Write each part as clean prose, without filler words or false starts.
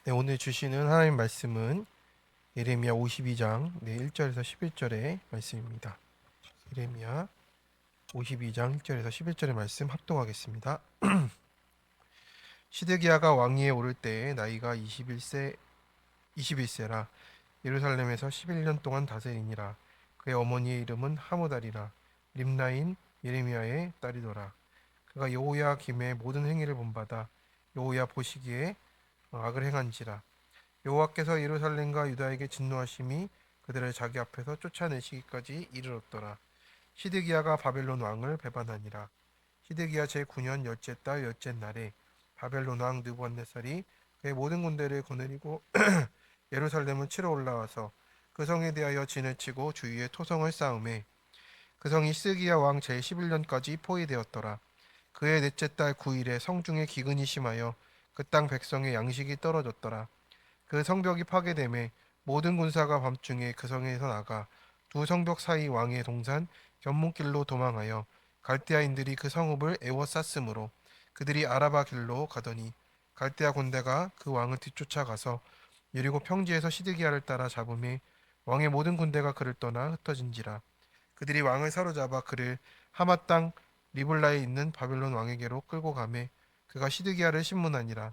네, 오늘 주시는 하나님 말씀은 예레미야 52장 1절에서 11절의 말씀입니다. 예레미야 52장 1절에서 11절의 말씀 합독하겠습니다. 시드기야가 왕위에 오를 때에 나이가 21세라 예루살렘에서 11년 동안 다스리니라. 그의 어머니의 이름은 하무달이라 림나인 예레미야의 딸이더라. 그가 여호야김의 모든 행위를 본받아 여호야 보시기에 악을 행한지라. 여호와께서 예루살렘과 유다에게 진노하심이 그들을 자기 앞에서 쫓아내시기까지 이르렀더라. 시드기야가 바벨론 왕을 배반하니라. 시드기야 제9년 열째 달 열째 날에 바벨론 왕 느부갓네살이 그의 모든 군대를 거느리고 예루살렘을 치러 올라와서 그 성에 대하여 진을 치고 주위에 토성을 쌓음에 그 성이 시드기야 왕 제11년까지 포위되었더라. 그의 넷째 달 9일에 성중에 기근이 심하여 그 땅 백성의 양식이 떨어졌더라. 그 성벽이 파괴됨에 모든 군사가 밤중에 그 성에서 나가 두 성벽 사이 왕의 동산 견문길로 도망하여 갈대아인들이 그 성읍을 에워쌌으므로 그들이 아라바 길로 가더니 갈대아 군대가 그 왕을 뒤쫓아가서 여리고 평지에서 시드기야를 따라 잡음에 왕의 모든 군대가 그를 떠나 흩어진지라. 그들이 왕을 사로잡아 그를 하마 땅 리블라에 있는 바벨론 왕에게로 끌고 가매 그가 시드기야를 신문하니라.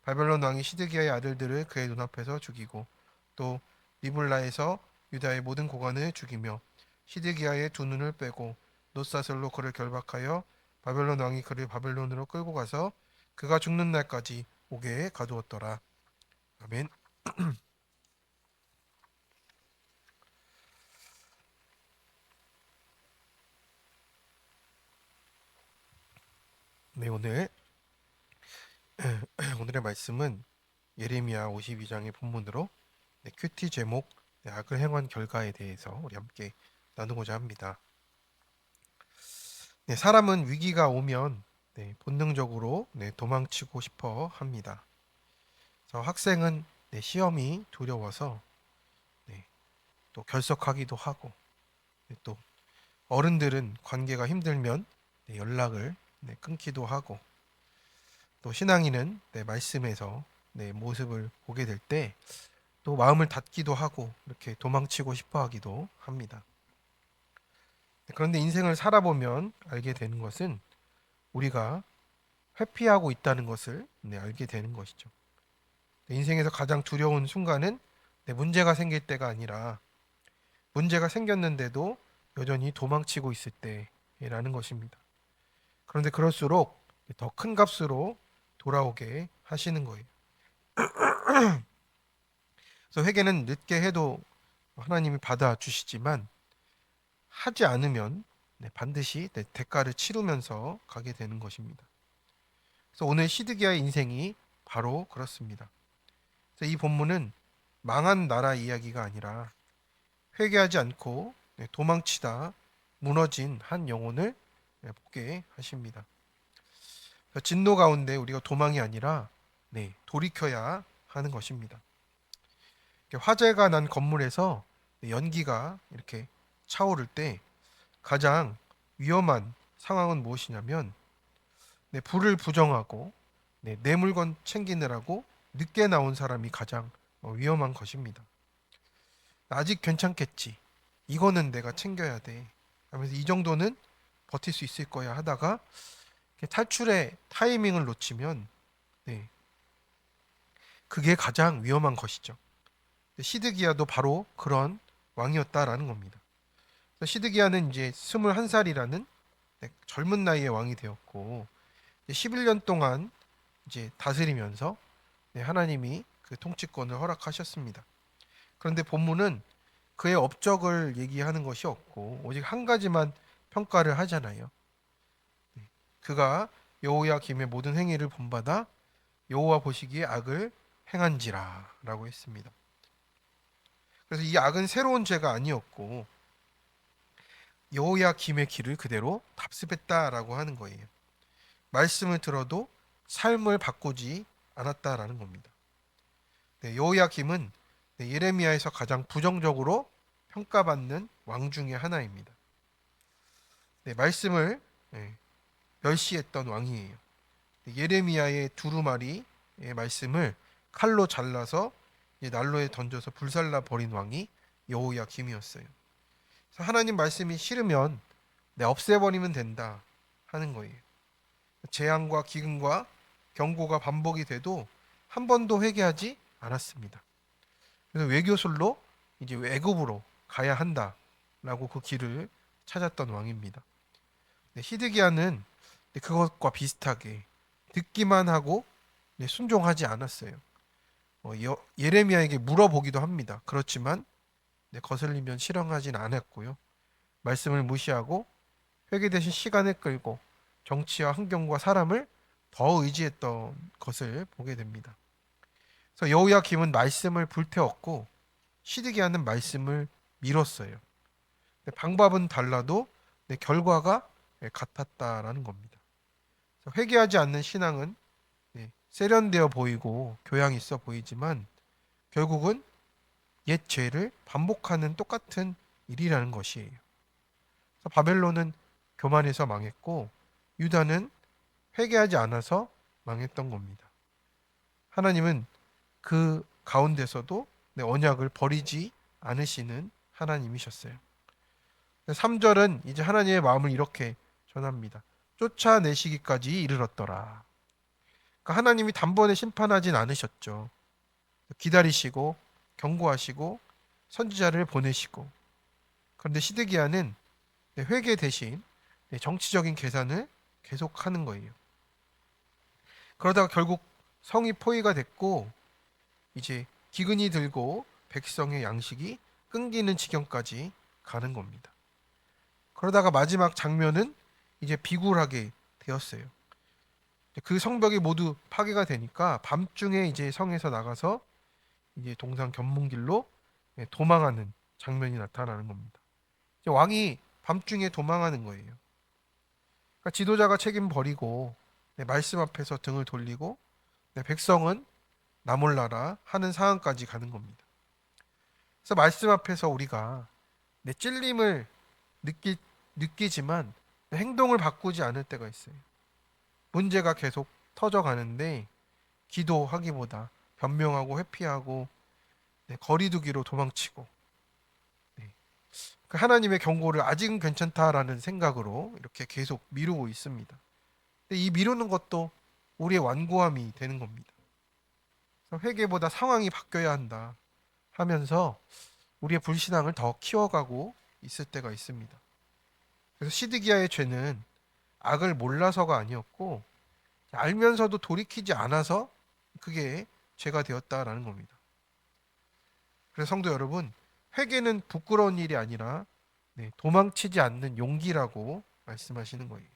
바벨론 왕이 시드기야의 아들들을 그의 눈앞에서 죽이고 또 리블라에서 유다의 모든 고관을 죽이며 시드기야의 두 눈을 빼고 놋사슬로 그를 결박하여 바벨론 왕이 그를 바벨론으로 끌고 가서 그가 죽는 날까지 옥에 가두었더라. 아멘. 네, 오늘의 말씀은 예레미야 52장의 본문으로 큐티 제목 악을 행한 결과에 대해서 우리 함께 나누고자 합니다. 사람은 위기가 오면 본능적으로 도망치고 싶어 합니다. 그래서 학생은 시험이 두려워서 또 결석하기도 하고 또 어른들은 관계가 힘들면 연락을 끊기도 하고 또 신앙인은 말씀에서 모습을 보게 될 때 또 마음을 닫기도 하고 이렇게 도망치고 싶어 하기도 합니다. 그런데 인생을 살아보면 알게 되는 것은 우리가 회피하고 있다는 것을 알게 되는 것이죠. 인생에서 가장 두려운 순간은 문제가 생길 때가 아니라 문제가 생겼는데도 여전히 도망치고 있을 때라는 것입니다. 그런데 그럴수록 더 큰 값으로 돌아오게 하시는 거예요. 그래서 회개는 늦게 해도 하나님이 받아주시지만 하지 않으면 반드시 대가를 치르면서 가게 되는 것입니다. 그래서 오늘 시드기야의 인생이 바로 그렇습니다. 그래서 이 본문은 망한 나라 이야기가 아니라 회개하지 않고 도망치다 무너진 한 영혼을 보게 하십니다. 진노 가운데 우리가 도망이 아니라 돌이켜야 하는 것입니다. 화재가 난 건물에서 연기가 이렇게 차오를 때 가장 위험한 상황은 무엇이냐면 불을 부정하고 내 물건 챙기느라고 늦게 나온 사람이 가장 위험한 것입니다. 아직 괜찮겠지. 이거는 내가 챙겨야 돼. 하면서 이 정도는 버틸 수 있을 거야 하다가 탈출의 타이밍을 놓치면 그게 가장 위험한 것이죠. 시드기야도 바로 그런 왕이었다라는 겁니다. 시드기야는 이제 21살이라는 젊은 나이에 왕이 되었고 11년 동안 이제 다스리면서 하나님이 그 통치권을 허락하셨습니다. 그런데 본문은 그의 업적을 얘기하는 것이 없고 오직 한 가지만 평가를 하잖아요. 그가 여호야김의 모든 행위를 본받아 여호와 보시기에 악을 행한지라라고 했습니다. 그래서 이 악은 새로운 죄가 아니었고 여호야김의 길을 그대로 답습했다라고 하는 거예요. 말씀을 들어도 삶을 바꾸지 않았다라는 겁니다. 여호야김은 예레미야에서 가장 부정적으로 평가받는 왕 중에 하나입니다. 말씀을 멸시했던 왕이에요. 예레미야의 두루마리의 말씀을 칼로 잘라서 이제 난로에 던져서 불살라 버린 왕이 여호야김이었어요. 그래서 하나님 말씀이 싫으면 없애버리면 된다 하는 거예요. 재앙과 기근과 경고가 반복이 돼도 한 번도 회개하지 않았습니다. 그래서 외교술로 이제 애굽으로 가야 한다라고 그 길을 찾았던 왕입니다. 히드기야는 그것과 비슷하게 듣기만 하고 순종하지 않았어요. 예레미야에게 물어보기도 합니다. 그렇지만 거슬리면 실행하진 않았고요. 말씀을 무시하고 회개 대신 시간을 끌고 정치와 환경과 사람을 더 의지했던 것을 보게 됩니다. 그래서 여호야김은 말씀을 불태웠고 시드기야는 말씀을 미뤘어요. 방법은 달라도 결과가 같았다라는 겁니다. 그래서 회개하지 않는 신앙은 세련되어 보이고 교양이 있어 보이지만 결국은 옛 죄를 반복하는 똑같은 일이라는 것이에요. 그래서 바벨론은 교만해서 망했고 유다는 회개하지 않아서 망했던 겁니다. 하나님은 그 가운데서도 언약을 버리지 않으시는 하나님이셨어요. 3절은 이제 하나님의 마음을 이렇게 전합니다. 쫓아내시기까지 이르렀더라. 그러니까 하나님이 단번에 심판하진 않으셨죠. 기다리시고 경고하시고 선지자를 보내시고, 그런데 시드기야는 회개 대신 정치적인 계산을 계속하는 거예요. 그러다가 결국 성이 포위가 됐고 이제 기근이 들고 백성의 양식이 끊기는 지경까지 가는 겁니다. 그러다가 마지막 장면은 이제 비굴하게 되었어요. 그 성벽이 모두 파괴가 되니까 밤중에 이제 성에서 나가서 이제 동상 견문길로 도망하는 장면이 나타나는 겁니다. 이제 왕이 밤중에 도망하는 거예요. 그러니까 지도자가 책임 버리고 말씀 앞에서 등을 돌리고 백성은 나 몰라라 하는 상황까지 가는 겁니다. 그래서 말씀 앞에서 우리가 내 찔림을 느끼지만 행동을 바꾸지 않을 때가 있어요. 문제가 계속 터져가는데 기도하기보다 변명하고 회피하고 거리두기로 도망치고 그 하나님의 경고를 아직은 괜찮다라는 생각으로 이렇게 계속 미루고 있습니다. 근데 이 미루는 것도 우리의 완고함이 되는 겁니다. 그래서 회개보다 상황이 바뀌어야 한다 하면서 우리의 불신앙을 더 키워가고 있을 때가 있습니다. 그래서 시드기야의 죄는 악을 몰라서가 아니었고 알면서도 돌이키지 않아서 그게 죄가 되었다라는 겁니다. 그래서 성도 여러분, 회개는 부끄러운 일이 아니라 도망치지 않는 용기라고 말씀하시는 거예요.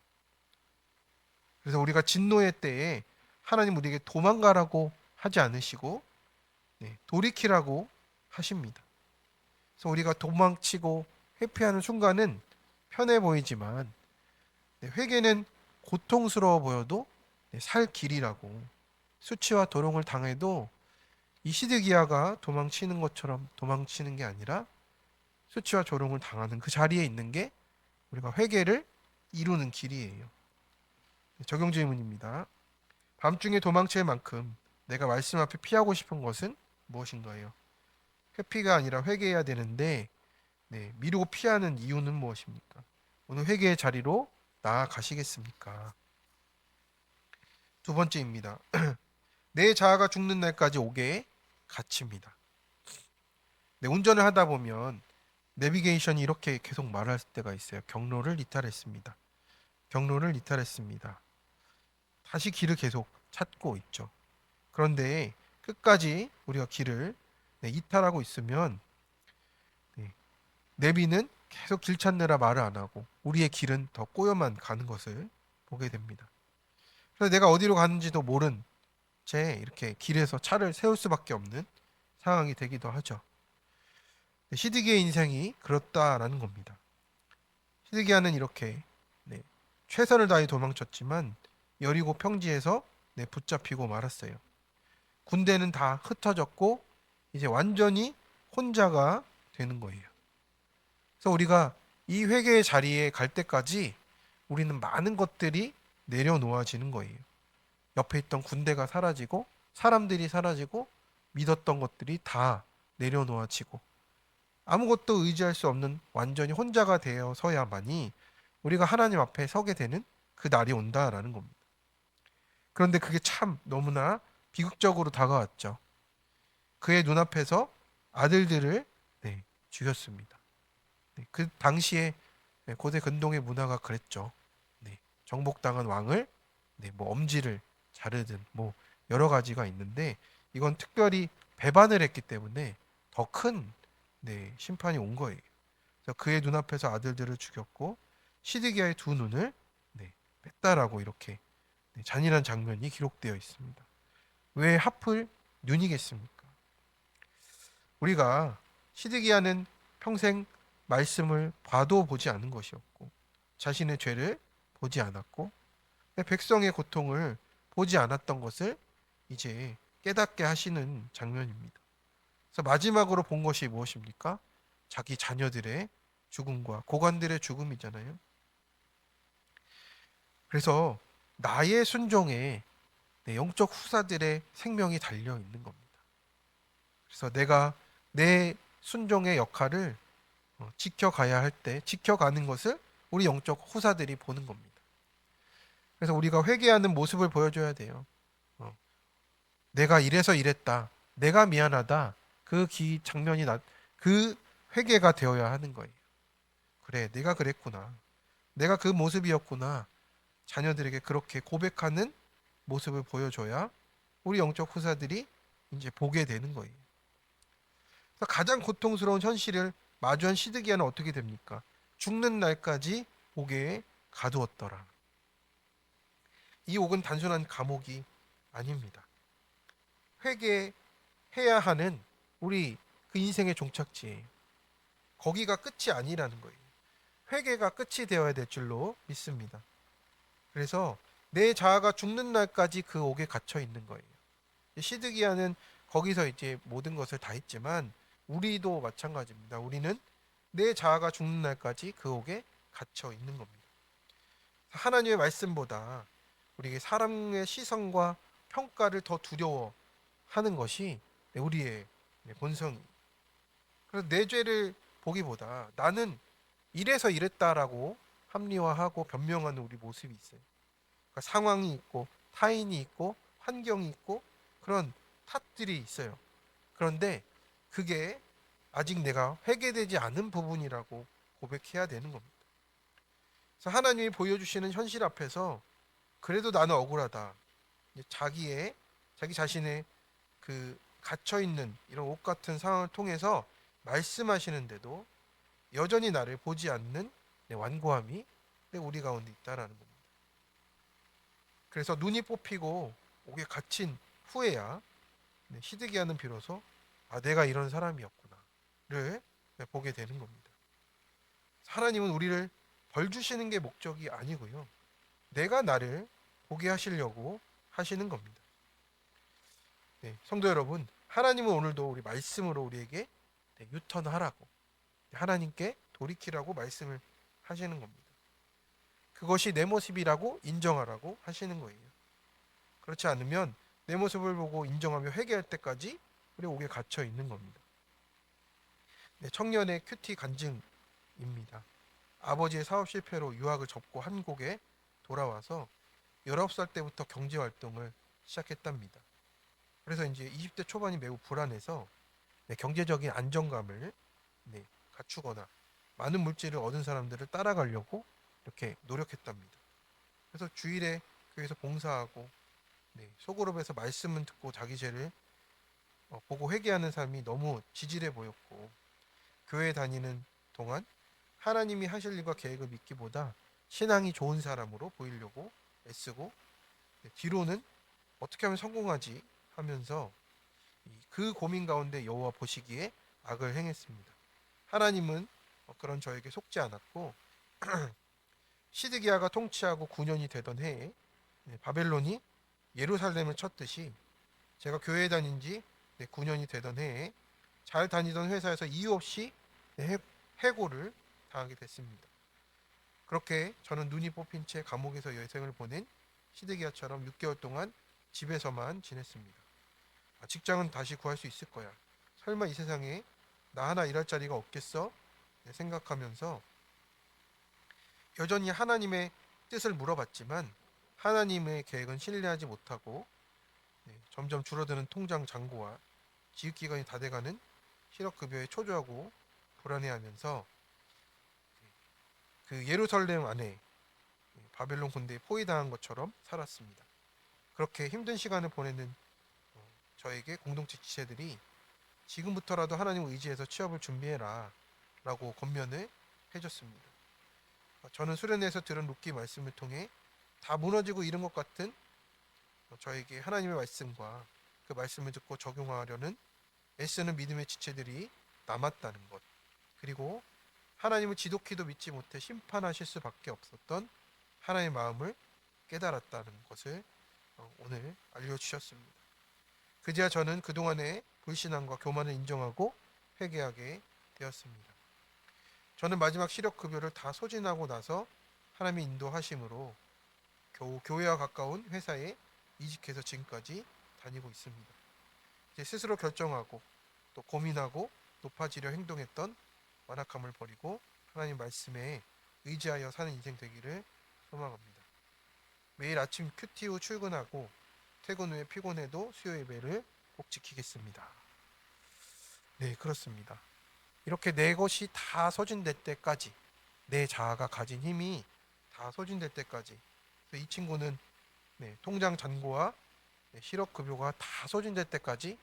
그래서 우리가 진노의 때에 하나님 우리에게 도망가라고 하지 않으시고 돌이키라고 하십니다. 그래서 우리가 도망치고 회피하는 순간은 편해 보이지만 회개는 고통스러워 보여도 살 길이라고, 수치와 도롱을 당해도 이 시드기야가 도망치는 것처럼 도망치는 게 아니라 수치와 조롱을 당하는 그 자리에 있는 게 우리가 회개를 이루는 길이에요. 적용 질문입니다. 밤중에 도망칠 만큼 내가 말씀 앞에 피하고 싶은 것은 무엇인가요? 회피가 아니라 회개해야 되는데 미루고 피하는 이유는 무엇입니까? 오늘 회개의 자리로 나아가시겠습니까? 두 번째입니다. 내 자아가 죽는 날까지 오게 갇힙니다. 운전을 하다 보면 내비게이션이 이렇게 계속 말할 때가 있어요. 경로를 이탈했습니다. 경로를 이탈했습니다. 다시 길을 계속 찾고 있죠. 그런데 끝까지 우리가 길을 이탈하고 있으면 내비는 계속 길 찾느라 말을 안 하고 우리의 길은 더 꼬여만 가는 것을 보게 됩니다. 그래서 내가 어디로 가는지도 모른 채 이렇게 길에서 차를 세울 수밖에 없는 상황이 되기도 하죠. 시드기야의 인생이 그렇다라는 겁니다. 시드기야는 이렇게 최선을 다해 도망쳤지만 여리고 평지에서 붙잡히고 말았어요. 군대는 다 흩어졌고 이제 완전히 혼자가 되는 거예요. 그래서 우리가 이 회개의 자리에 갈 때까지 우리는 많은 것들이 내려놓아지는 거예요. 옆에 있던 군대가 사라지고 사람들이 사라지고 믿었던 것들이 다 내려놓아지고 아무것도 의지할 수 없는 완전히 혼자가 되어서야만이 우리가 하나님 앞에 서게 되는 그 날이 온다라는 겁니다. 그런데 그게 참 너무나 비극적으로 다가왔죠. 그의 눈앞에서 아들들을 죽였습니다. 그 당시에 고대 근동의 문화가 그랬죠. 정복당한 왕을 뭐 엄지를 자르든 뭐 여러 가지가 있는데 이건 특별히 배반을 했기 때문에 더 큰 심판이 온 거예요. 그래서 그의 눈앞에서 아들들을 죽였고 시드기야의 두 눈을 뺐다라고 이렇게 잔인한 장면이 기록되어 있습니다. 왜 하필 눈이겠습니까? 우리가 시드기야는 평생 말씀을 봐도 보지 않은 것이었고 자신의 죄를 보지 않았고 백성의 고통을 보지 않았던 것을 이제 깨닫게 하시는 장면입니다. 그래서 마지막으로 본 것이 무엇입니까? 자기 자녀들의 죽음과 고관들의 죽음이잖아요. 그래서 나의 순종에 영적 후사들의 생명이 달려 있는 겁니다. 그래서 내가 내 순종의 역할을 지켜가야 할 때 지켜가는 것을 우리 영적 후사들이 보는 겁니다. 그래서 우리가 회개하는 모습을 보여줘야 돼요. 내가 이래서 이랬다. 내가 미안하다. 장면이 그 회개가 되어야 하는 거예요. 그래, 내가 그랬구나. 내가 그 모습이었구나. 자녀들에게 그렇게 고백하는 모습을 보여줘야 우리 영적 후사들이 이제 보게 되는 거예요. 그래서 가장 고통스러운 현실을 마주한 시드기야는 어떻게 됩니까? 죽는 날까지 옥에 가두었더라. 이 옥은 단순한 감옥이 아닙니다. 회개해야 하는 우리 그 인생의 종착지예요. 거기가 끝이 아니라는 거예요. 회개가 끝이 되어야 될 줄로 믿습니다. 그래서 내 자아가 죽는 날까지 그 옥에 갇혀 있는 거예요. 시드기야는 거기서 이제 모든 것을 다 했지만 우리도 마찬가지입니다. 우리는 내 자아가 죽는 날까지 그 옥에 갇혀 있는 겁니다. 하나님의 말씀보다 우리에게 사람의 시선과 평가를 더 두려워하는 것이 우리의 본성이. 그래서 내 죄를 보기보다 나는 이래서 이랬다라고 합리화하고 변명하는 우리 모습이 있어요. 그러니까 상황이 있고 타인이 있고 환경이 있고 그런 탓들이 있어요. 그런데 그게 아직 내가 회개되지 않은 부분이라고 고백해야 되는 겁니다. 그래서 하나님이 보여주시는 현실 앞에서 그래도 나는 억울하다. 자기 자신의 그 갇혀 있는 이런 옥 같은 상황을 통해서 말씀하시는데도 여전히 나를 보지 않는 완고함이 우리 가운데 있다라는 겁니다. 그래서 눈이 뽑히고 옥에 갇힌 후에야 시드기야는 비로소 내가 이런 사람이었구나를 보게 되는 겁니다. 하나님은 우리를 벌 주시는 게 목적이 아니고요. 내가 나를 보게 하시려고 하시는 겁니다. 성도 여러분, 하나님은 오늘도 우리 말씀으로 우리에게 유턴하라고 하나님께 돌이키라고 말씀을 하시는 겁니다. 그것이 내 모습이라고 인정하라고 하시는 거예요. 그렇지 않으면 내 모습을 보고 인정하며 회개할 때까지 우리 옥에 갇혀 있는 겁니다. 청년의 큐티 간증입니다. 아버지의 사업 실패로 유학을 접고 한국에 돌아와서 19살 때부터 경제 활동을 시작했답니다. 그래서 이제 20대 초반이 매우 불안해서 경제적인 안정감을 갖추거나 많은 물질을 얻은 사람들을 따라가려고 이렇게 노력했답니다. 그래서 주일에 교회에서 봉사하고 소그룹에서 말씀은 듣고 자기 죄를 보고 회개하는 삶이 너무 지질해 보였고 교회 다니는 동안 하나님이 하실 일과 계획을 믿기보다 신앙이 좋은 사람으로 보이려고 애쓰고 뒤로는 어떻게 하면 성공하지 하면서 그 고민 가운데 여호와 보시기에 악을 행했습니다. 하나님은 그런 저에게 속지 않았고 시드기야가 통치하고 9년이 되던 해에 바벨론이 예루살렘을 쳤듯이 제가 교회에 다닌 지 9년이 되던 해에 잘 다니던 회사에서 이유 없이 해고를 당하게 됐습니다. 그렇게 저는 눈이 뽑힌 채 감옥에서 여생을 보낸 시드기야처럼 6개월 동안 집에서만 지냈습니다. 직장은 다시 구할 수 있을 거야. 설마 이 세상에 나 하나 일할 자리가 없겠어? 네, 생각하면서 여전히 하나님의 뜻을 물어봤지만 하나님의 계획은 신뢰하지 못하고 점점 줄어드는 통장 잔고와 지읒기간이 다 돼가는 실업급여에 초조하고 불안해하면서 그 예루살렘 안에 바벨론 군대에 포위당한 것처럼 살았습니다. 그렇게 힘든 시간을 보내는 저에게 공동체 지체들이 지금부터라도 하나님을 의지해서 취업을 준비해라 라고 권면을 해줬습니다. 저는 수련회에서 들은 룻기 말씀을 통해 다 무너지고 이른 것 같은 저에게 하나님의 말씀과 그 말씀을 듣고 적용하려는 애쓰는 믿음의 지체들이 남았다는 것, 그리고 하나님을 지독히도 믿지 못해 심판하실 수밖에 없었던 하나님의 마음을 깨달았다는 것을 오늘 알려주셨습니다. 그제야 저는 그동안의 불신앙과 교만을 인정하고 회개하게 되었습니다. 저는 마지막 시력급여를 다 소진하고 나서 하나님의 인도하심으로 겨우 교회와 가까운 회사에 이직해서 지금까지 다니고 있습니다. 이제 스스로 결정하고 또 고민하고 높아지려 행동했던 완악함을 버리고 하나님 말씀에 의지하여 사는 인생 되기를 소망합니다. 매일 아침 큐티 후 출근하고 퇴근 후에 피곤해도 수요 예배를 꼭 지키겠습니다. 네, 그렇습니다. 이렇게 내 것이 다 소진될 때까지, 내 자아가 가진 힘이 다 소진될 때까지, 이 친구는 통장 잔고와 실업급여가 다 소진될 때까지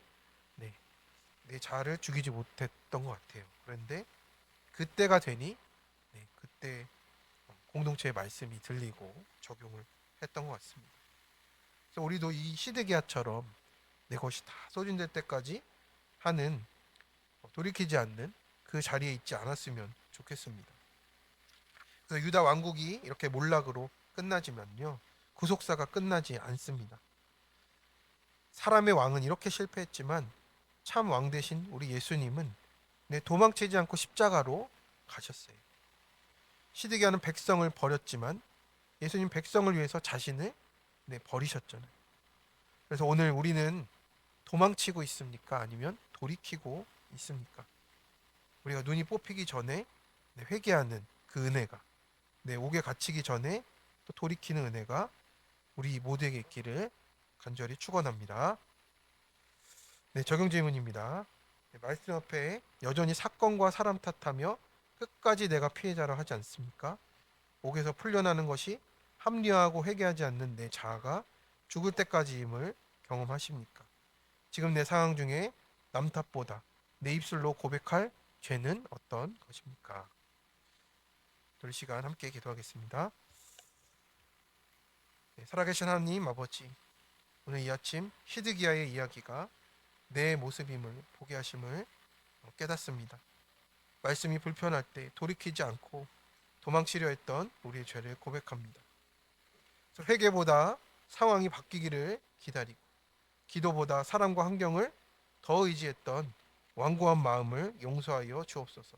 내 자아를 죽이지 못했던 것 같아요. 그런데 그때가 되니 그때 공동체의 말씀이 들리고 적용을 했던 것 같습니다. 그래서 우리도 이 시드기야처럼 내 것이 다 소진될 때까지 하는 돌이키지 않는 그 자리에 있지 않았으면 좋겠습니다. 그래서 유다 왕국이 이렇게 몰락으로 끝나지만요, 구속사가 끝나지 않습니다. 사람의 왕은 이렇게 실패했지만 참 왕 대신 우리 예수님은 도망치지 않고 십자가로 가셨어요. 시드기야는 백성을 버렸지만 예수님 백성을 위해서 자신을 버리셨잖아요. 그래서 오늘 우리는 도망치고 있습니까? 아니면 돌이키고 있습니까? 우리가 눈이 뽑히기 전에 회개하는 그 은혜가 옥에 갇히기 전에 또 돌이키는 은혜가 우리 모두에게 있기를 간절히 축원합니다. 적용 질문입니다. 말씀 앞에 여전히 사건과 사람 탓하며 끝까지 내가 피해자라 하지 않습니까? 옥에서 풀려나는 것이 합리화하고 회개하지 않는 내 자아가 죽을 때까지임을 경험하십니까? 지금 내 상황 중에 남 탓보다 내 입술로 고백할 죄는 어떤 것입니까? 될 시간 함께 기도하겠습니다. 살아계신 하나님 아버지, 오늘 이 아침 히드기야의 이야기가 내 모습임을 보게 하심을 깨닫습니다. 말씀이 불편할 때 돌이키지 않고 도망치려 했던 우리의 죄를 고백합니다. 회개보다 상황이 바뀌기를 기다리고 기도보다 사람과 환경을 더 의지했던 완고한 마음을 용서하여 주옵소서.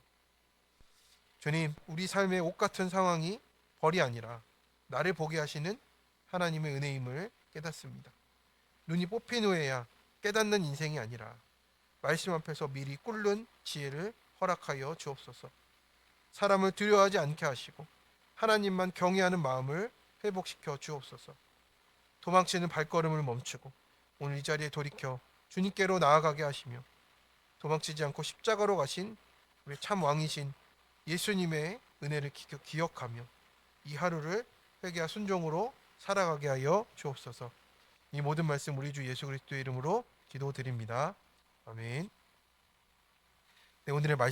주님, 우리 삶의 옥 같은 상황이 벌이 아니라 나를 보게 하시는 하나님의 은혜임을 깨닫습니다. 눈이 뽑힌 후에야 깨닫는 인생이 아니라 말씀 앞에서 미리 꿇는 지혜를 허락하여 주옵소서. 사람을 두려워하지 않게 하시고 하나님만 경외하는 마음을 회복시켜 주옵소서. 도망치는 발걸음을 멈추고 오늘 이 자리에 돌이켜 주님께로 나아가게 하시며 도망치지 않고 십자가로 가신 우리 참 왕이신 예수님의 은혜를 기억하며 이 하루를 회개와 순종으로 살아가게 하여 주옵소서. 이 모든 말씀 우리 주 예수 그리스도의 이름으로 기도드립니다. 아멘. 오늘의 말씀